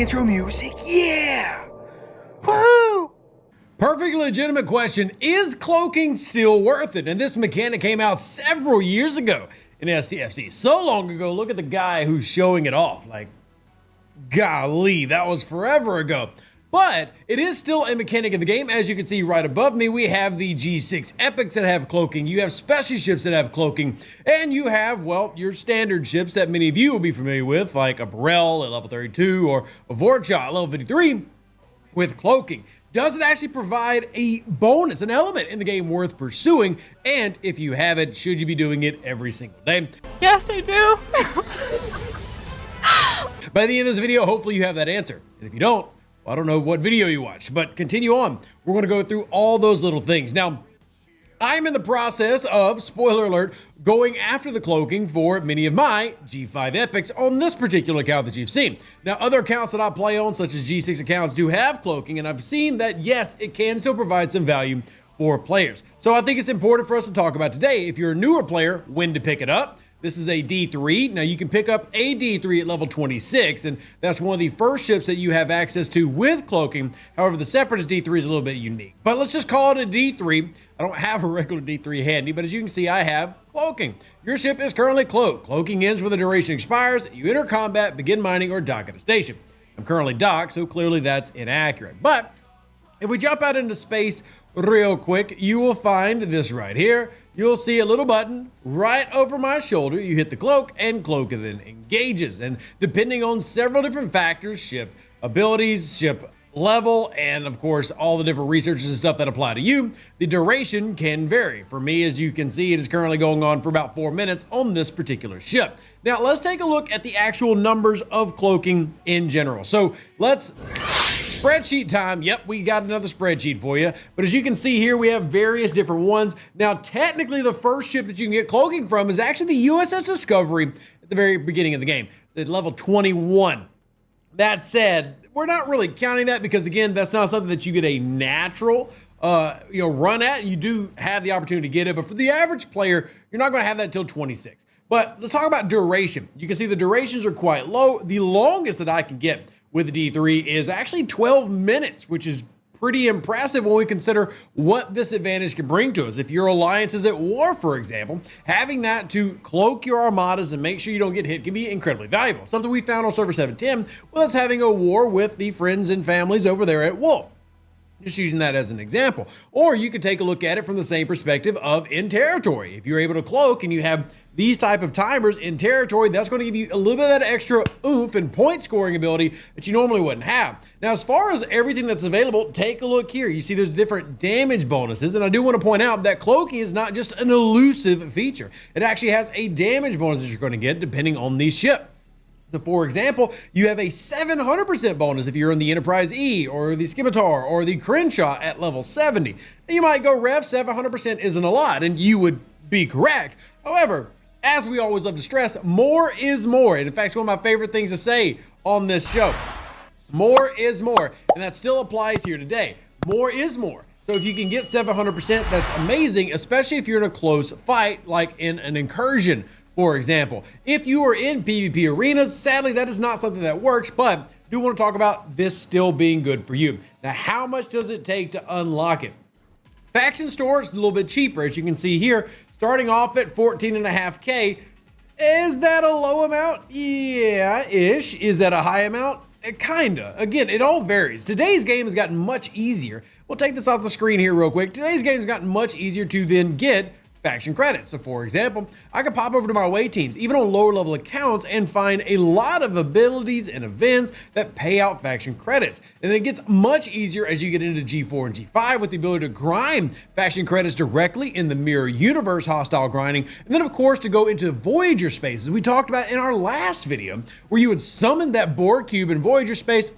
intro music? Yeah! Woohoo! Perfectly legitimate question, is cloaking still worth it? And this mechanic came out several years ago in STFC. So long ago, look at the guy who's showing it off. Like, golly, that was forever ago. But it is still a mechanic in the game. As you can see right above me, we have the G6 epics that have cloaking. You have special ships that have cloaking. And you have, well, your standard ships that many of you will be familiar with, like a Burrell at level 32 or a Vorcha at level 53 with cloaking. Does it actually provide a bonus, an element in the game worth pursuing? And if you have it, should you be doing it every single day? Yes, I do. By the end of this video, hopefully you have that answer. And if you don't, well, I don't know what video you watched, but continue on. We're going to go through all those little things. Now, I'm in the process of, spoiler alert, going after the cloaking for many of my G5 epics on this particular account that you've seen. Now, other accounts that I play on, such as G6 accounts, do have cloaking, and I've seen that, yes, it can still provide some value for players. So I think it's important for us to talk about today. If you're a newer player, when to pick it up. This is a D3. Now you can pick up a D3 at level 26, and that's one of the first ships that you have access to with cloaking. However, the Separatist D3 is a little bit unique. But let's just call it a D3. I don't have a regular D3 handy, but as you can see, I have cloaking. Your ship is currently cloaked. Cloaking ends when the duration expires. You enter combat, begin mining, or dock at a station. I'm currently docked, so clearly that's inaccurate. But if we jump out into space real quick, you will find this right here. You'll see a little button right over my shoulder. You hit the cloak, and cloak then engages. And depending on several different factors, ship abilities, ship level, and of course all the different researches and stuff that apply to you, the duration can vary. For me, as you can see, it is currently going on for about 4 minutes on this particular ship. Now let's take a look at the actual numbers of cloaking in general. So let's spreadsheet time. Yep, we got another spreadsheet for you. But as you can see here, we have various different ones. Now, technically, the first ship that you can get cloaking from is actually the USS Discovery at the very beginning of the game. It's at level 21. That said, we're not really counting that because, again, that's not something that you get a natural run at. You do have the opportunity to get it, but for the average player, you're not going to have that until 26. But let's talk about duration. You can see the durations are quite low. The longest that I can get with the D3 is actually 12 minutes, which is pretty impressive when we consider what this advantage can bring to us. If your alliance is at war, for example, having that to cloak your armadas and make sure you don't get hit can be incredibly valuable. Something we found on server 710 was having a war with the friends and families over there at Wolf. Just using that as an example. Or you could take a look at it from the same perspective of in territory. If you're able to cloak and you have these type of timers in territory, that's going to give you a little bit of that extra oomph and point scoring ability that you normally wouldn't have. Now, as far as everything that's available, take a look here. You see there's different damage bonuses, and I do want to point out that cloaking is not just an elusive feature. It actually has a damage bonus that you're going to get depending on the ship. So for example, you have a 700% bonus if you're in the Enterprise E or the Scimitar or the Krencha at level 70. Now you might go, Rev, 700% isn't a lot, and you would be correct. However, as we always love to stress, more is more. And in fact, it's one of my favorite things to say on this show. More is more. And that still applies here today. More is more. So if you can get 700%, that's amazing, especially if you're in a close fight, like in an incursion, for example. If you are in PvP arenas, sadly, that is not something that works, but I do want to talk about this still being good for you. Now, how much does it take to unlock it? Faction store is a little bit cheaper, as you can see here, starting off at 14.5K. Is that a low amount? Yeah-ish. Is that a high amount? Kinda. Again, it all varies. Today's game has gotten much easier. We'll take this off the screen here real quick. Today's game has gotten much easier to then get faction credits. So for example, I could pop over to my away teams, even on lower level accounts, and find a lot of abilities and events that pay out faction credits. And it gets much easier as you get into G4 and G5 with the ability to grind faction credits directly in the mirror universe hostile grinding. And then of course to go into Voyager spaces we talked about in our last video, where you would summon that Borg cube in Voyager space.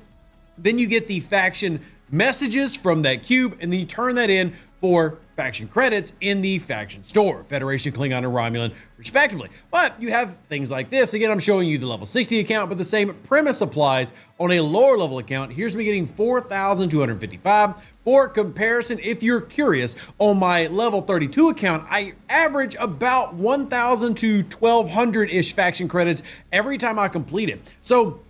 Then you get the faction messages from that cube, and then you turn that in for faction credits in the faction store, Federation, Klingon, and Romulan, respectively. But you have things like this. Again, I'm showing you the level 60 account, but the same premise applies on a lower level account. Here's me getting 4,255. For comparison, if you're curious, on my level 32 account, I average about 1,000 to 1,200-ish faction credits every time I complete it. So,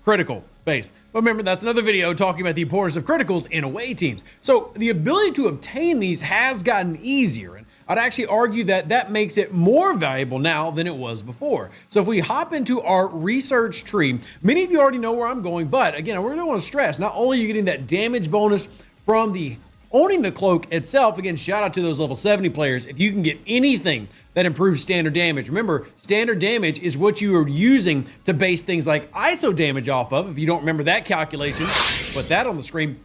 critical base. But remember, that's another video talking about the importance of criticals in away teams. So the ability to obtain these has gotten easier, and I'd actually argue that that makes it more valuable now than it was before. So if we hop into our research tree, many of you already know where I'm going, but again, I really want to stress, not only are you getting that damage bonus from the owning the cloak itself, again, shout out to those level 70 players. If you can get anything that improves standard damage, remember, standard damage is what you are using to base things like ISO damage off of. If you don't remember that calculation, put that on the screen.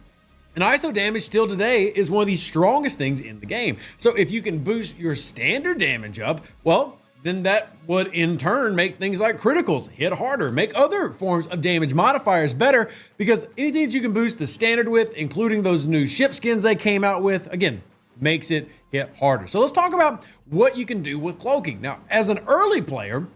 And ISO damage still today is one of the strongest things in the game. So if you can boost your standard damage up, well, then that would in turn make things like criticals hit harder, make other forms of damage modifiers better, because anything that you can boost the standard with, including those new ship skins they came out with, again, makes it hit harder. So let's talk about what you can do with cloaking. Now, as an early player,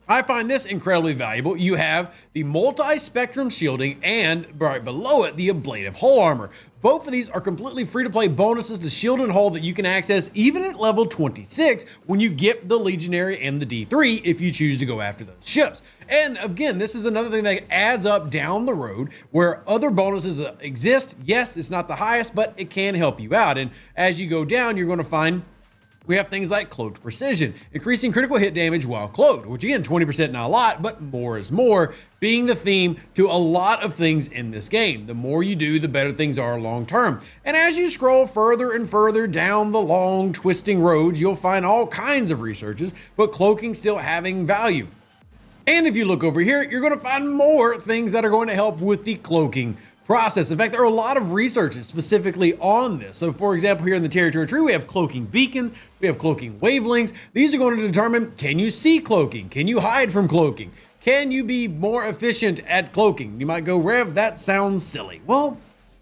I find this incredibly valuable. You have the multi-spectrum shielding and right below it, the ablative hull armor. Both of these are completely free-to-play bonuses to shield and hull that you can access even at level 26 when you get the Legionary and the D3 if you choose to go after those ships. And again, this is another thing that adds up down the road where other bonuses exist. Yes, it's not the highest, but it can help you out. And as you go down, you're going to find we have things like Cloaked Precision, increasing critical hit damage while cloaked, which again, 20% not a lot, but more is more, being the theme to a lot of things in this game. The more you do, the better things are long term. And as you scroll further and further down the long twisting roads, you'll find all kinds of researches, but cloaking still having value. And if you look over here, you're going to find more things that are going to help with the cloaking process. In fact, there are a lot of researches specifically on this. So for example, here in the territory tree, we have cloaking beacons, we have cloaking wavelengths. These are going to determine, can you see cloaking? Can you hide from cloaking? Can you be more efficient at cloaking? You might go, Rev, that sounds silly. Well,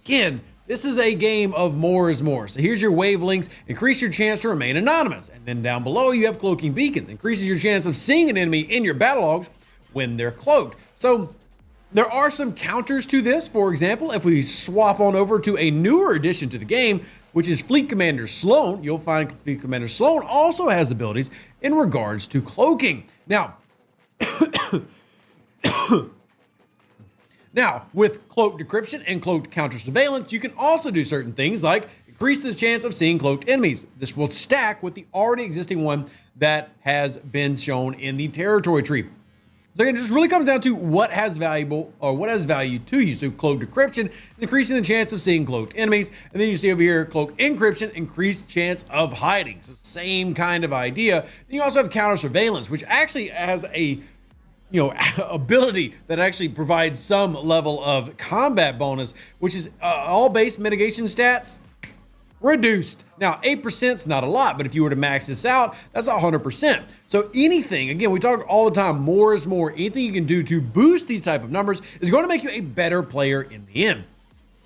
again, this is a game of more is more. So here's your wavelengths, increase your chance to remain anonymous. And then down below, you have cloaking beacons, increases your chance of seeing an enemy in your battle logs when they're cloaked. So there are some counters to this. For example, if we swap on over to a newer addition to the game, which is Fleet Commander Sloan, you'll find Fleet Commander Sloan also has abilities in regards to cloaking. Now, with cloaked decryption and cloaked counter surveillance, you can also do certain things like increase the chance of seeing cloaked enemies. This will stack with the already existing one that has been shown in the territory tree. So it just really comes down to what has value to you. So cloak decryption, increasing the chance of seeing cloaked enemies. And then you see over here, cloak encryption, increased chance of hiding. So same kind of idea. Then you also have counter surveillance, which actually has a ability that actually provides some level of combat bonus, which is all base mitigation stats reduced. Now, 8% is not a lot, but if you were to max this out, that's 100%. So anything, again, we talk all the time, more is more. Anything you can do to boost these type of numbers is going to make you a better player in the end.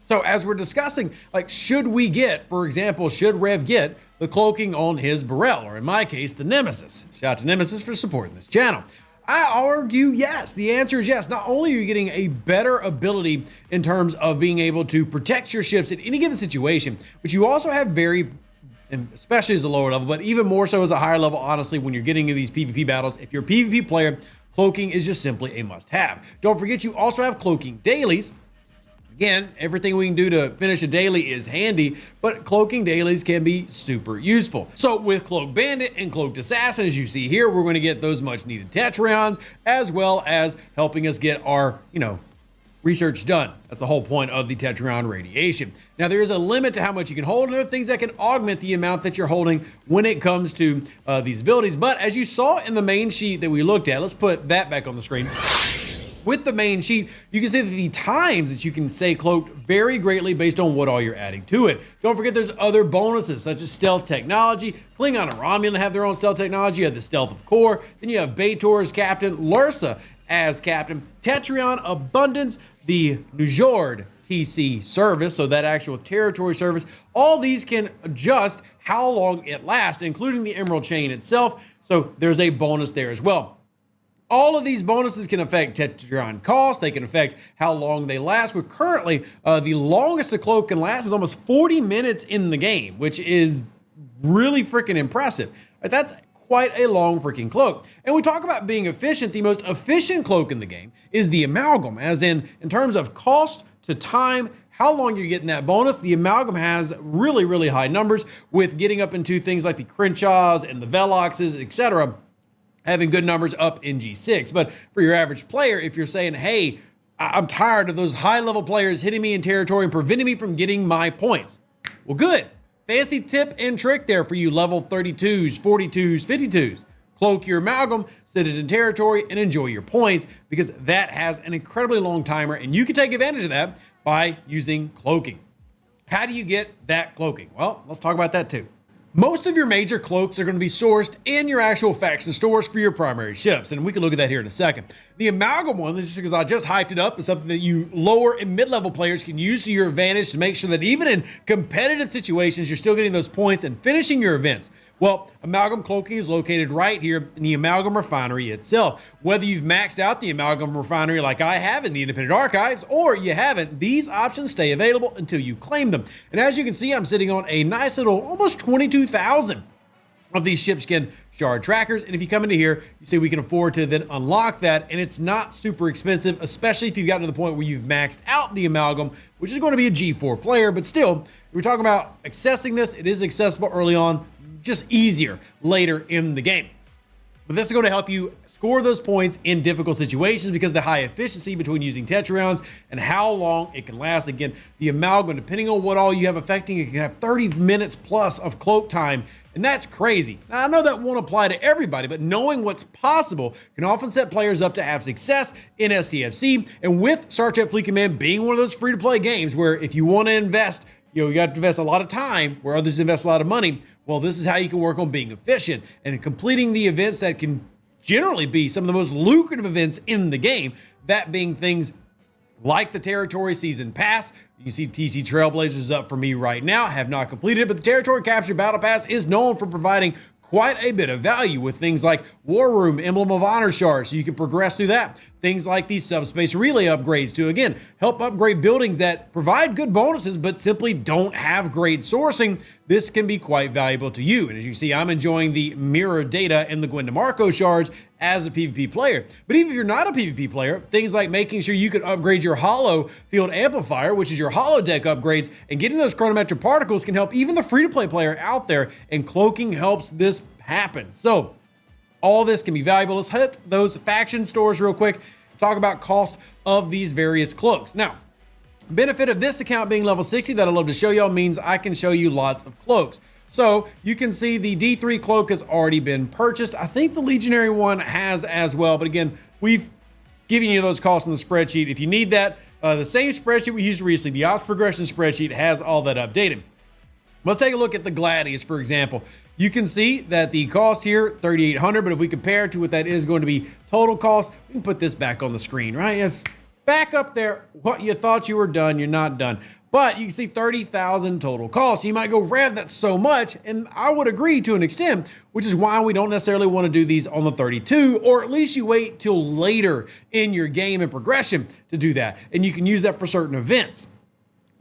So as we're discussing, like, should we get, for example, should Rev get the cloaking on his Burrell, or in my case, the Nemesis? Shout out to Nemesis for supporting this channel. I argue yes. The answer is yes. Not only are you getting a better ability in terms of being able to protect your ships in any given situation, but you also have and especially as a lower level, but even more so as a higher level, honestly, when you're getting into these PvP battles, if you're a PvP player, cloaking is just simply a must-have. Don't forget, you also have cloaking dailies. Again, everything we can do to finish a daily is handy, but cloaking dailies can be super useful. So with Cloak Bandit and Cloaked Assassin, as you see here, we're going to get those much needed Tetrons, as well as helping us get our, research done. That's the whole point of the Tetron radiation. Now, there is a limit to how much you can hold, and there are things that can augment the amount that you're holding when it comes to these abilities. But as you saw in the main sheet that we looked at, let's put that back on the screen. With the main sheet, you can see that the times that you can stay cloaked vary greatly based on what all you're adding to it. Don't forget there's other bonuses such as stealth technology. Klingon and Romulan have their own stealth technology. You have the stealth of core. Then you have Baitor as captain, Lursa as captain, Tetrion Abundance, the Nujord TC service, so that actual territory service. All these can adjust how long it lasts, including the Emerald Chain itself. So there's a bonus there as well. All of these bonuses can affect Tetrion cost. They can affect how long they last. But currently, the longest a cloak can last is almost 40 minutes in the game, which is really freaking impressive. That's quite a long freaking cloak. And we talk about being efficient. The most efficient cloak in the game is the Amalgam, as in terms of cost to time, how long you're getting that bonus. The Amalgam has really, really high numbers, with getting up into things like the Krenchas and the Veloxes, etc., having good numbers up in G6. But for your average player, if you're saying, hey, I'm tired of those high-level players hitting me in territory and preventing me from getting my points, well, good. Fancy tip and trick there for you level 32s, 42s, 52s. Cloak your Amalgam, sit it in territory, and enjoy your points, because that has an incredibly long timer, and you can take advantage of that by using cloaking. How do you get that cloaking? Well, let's talk about that too. Most of your major cloaks are going to be sourced in your actual faction stores for your primary ships, and we can look at that here in a second. The Amalgam one, just because I just hyped it up, is something that you lower and mid-level players can use to your advantage to make sure that even in competitive situations, you're still getting those points and finishing your events. Well, Amalgam Cloaking is located right here in the Amalgam refinery itself. Whether you've maxed out the Amalgam refinery like I have in the Independent Archives, or you haven't, these options stay available until you claim them. And as you can see, I'm sitting on a nice little almost 22,000 of these shipskin shard trackers. And if you come into here, you see we can afford to then unlock that, and it's not super expensive, especially if you've gotten to the point where you've maxed out the Amalgam, which is going to be a G4 player. But still, we're talking about accessing this. It is accessible early on, just easier later in the game. But this is going to help you score those points in difficult situations, because the high efficiency between using Tetra rounds and how long it can last. Again, the Amalgam, depending on what all you have affecting, it can have 30 minutes plus of cloak time, and that's crazy. Now, I know that won't apply to everybody, but knowing what's possible can often set players up to have success in STFC, and with Star Trek Fleet Command being one of those free-to-play games where if you want to invest, you got to invest a lot of time where others invest a lot of money. Well, this is how you can work on being efficient and completing the events that can generally be some of the most lucrative events in the game. That being things like the Territory Season Pass. You can see TC Trailblazers up for me right now. Have not completed it, but the Territory Capture Battle Pass is known for providing quite a bit of value with things like War Room, Emblem of Honor shards, so you can progress through that. Things like these subspace relay upgrades to, again, help upgrade buildings that provide good bonuses but simply don't have great sourcing. This can be quite valuable to you. And as you see, I'm enjoying the Mirror Data and the Gwen DeMarco shards as a PvP player. But even if you're not a PvP player, things like making sure you can upgrade your Holo Field Amplifier, which is your holodeck upgrades, and getting those chronometric particles can help even the free-to-play player out there, and cloaking helps this happen. So all this can be valuable. Let's hit those faction stores real quick, talk about cost of these various cloaks. Now, benefit of this account being level 60 that I love to show y'all means I can show you lots of cloaks. So you can see the D3 cloak has already been purchased. I think the Legionary one has as well. But again, we've given you those costs on the spreadsheet. If you need that, the same spreadsheet we used recently, the ops progression spreadsheet, has all that updated. Let's take a look at the Gladius, for example. You can see that the cost here, $3,800, but if we compare it to what that is going to be total cost, we can put this back on the screen, right? Yes, back up there. What you thought you were done, you're not done. But you can see 30,000 total cost. You might go, Rev, that's so much. And I would agree to an extent, which is why we don't necessarily want to do these on the 32, or at least you wait till later in your game and progression to do that. And you can use that for certain events.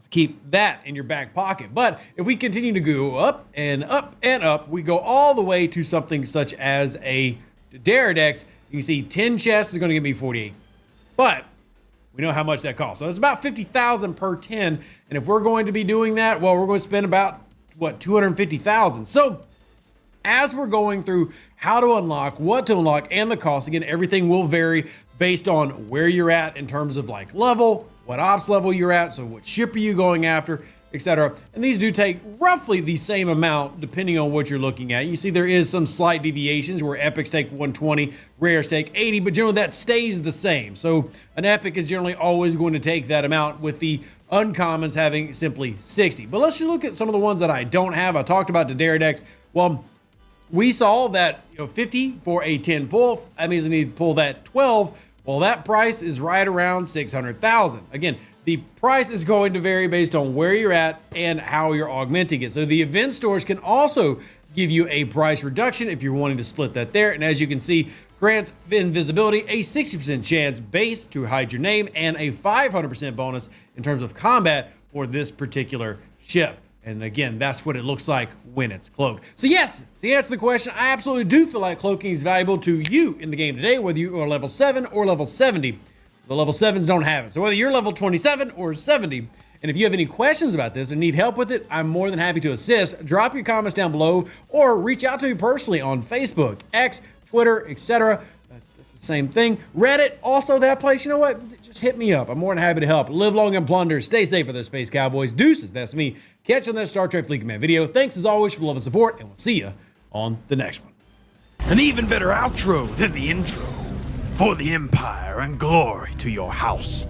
Keep that in your back pocket. But if we continue to go up and up and up, we go all the way to something such as a Deridex. You can see 10 chests is going to give me 48. But we know how much that costs. So it's about 50,000 per 10. And if we're going to be doing that, well, we're going to spend about, what, 250,000. So as we're going through how to unlock, what to unlock, and the cost, again, everything will vary based on where you're at in terms of like level, what ops level you're at, so what ship are you going after, etc. And these do take roughly the same amount depending on what you're looking at. You see there is some slight deviations where epics take 120, rares take 80, but generally that stays the same. So an epic is generally always going to take that amount, with the uncommons having simply 60. But let's just look at some of the ones that I don't have. I talked about the Deridex. Well, we saw that 50 for a 10 pull. That means I need to pull that 12. Well, that price is right around 600,000. Again, the price is going to vary based on where you're at and how you're augmenting it. So the event stores can also give you a price reduction if you're wanting to split that there. And as you can see, grants invisibility, a 60% chance base to hide your name, and a 500% bonus in terms of combat for this particular ship. And again, that's what it looks like when it's cloaked. So yes, to answer the question, I absolutely do feel like cloaking is valuable to you in the game today, whether you are level 7 or level 70. The level 7s don't have it. So whether you're level 27 or 70, and if you have any questions about this and need help with it, I'm more than happy to assist. Drop your comments down below or reach out to me personally on Facebook, X, Twitter, etc. It's the same thing. Reddit, also that place. You know what? Just hit me up. I'm more than happy to help. Live long and plunder. Stay safe for those Space Cowboys. Deuces, that's me. Catch you on that Star Trek Fleet Command video. Thanks as always for the love and support, and we'll see you on the next one. An even better outro than the intro. For the Empire and glory to your house.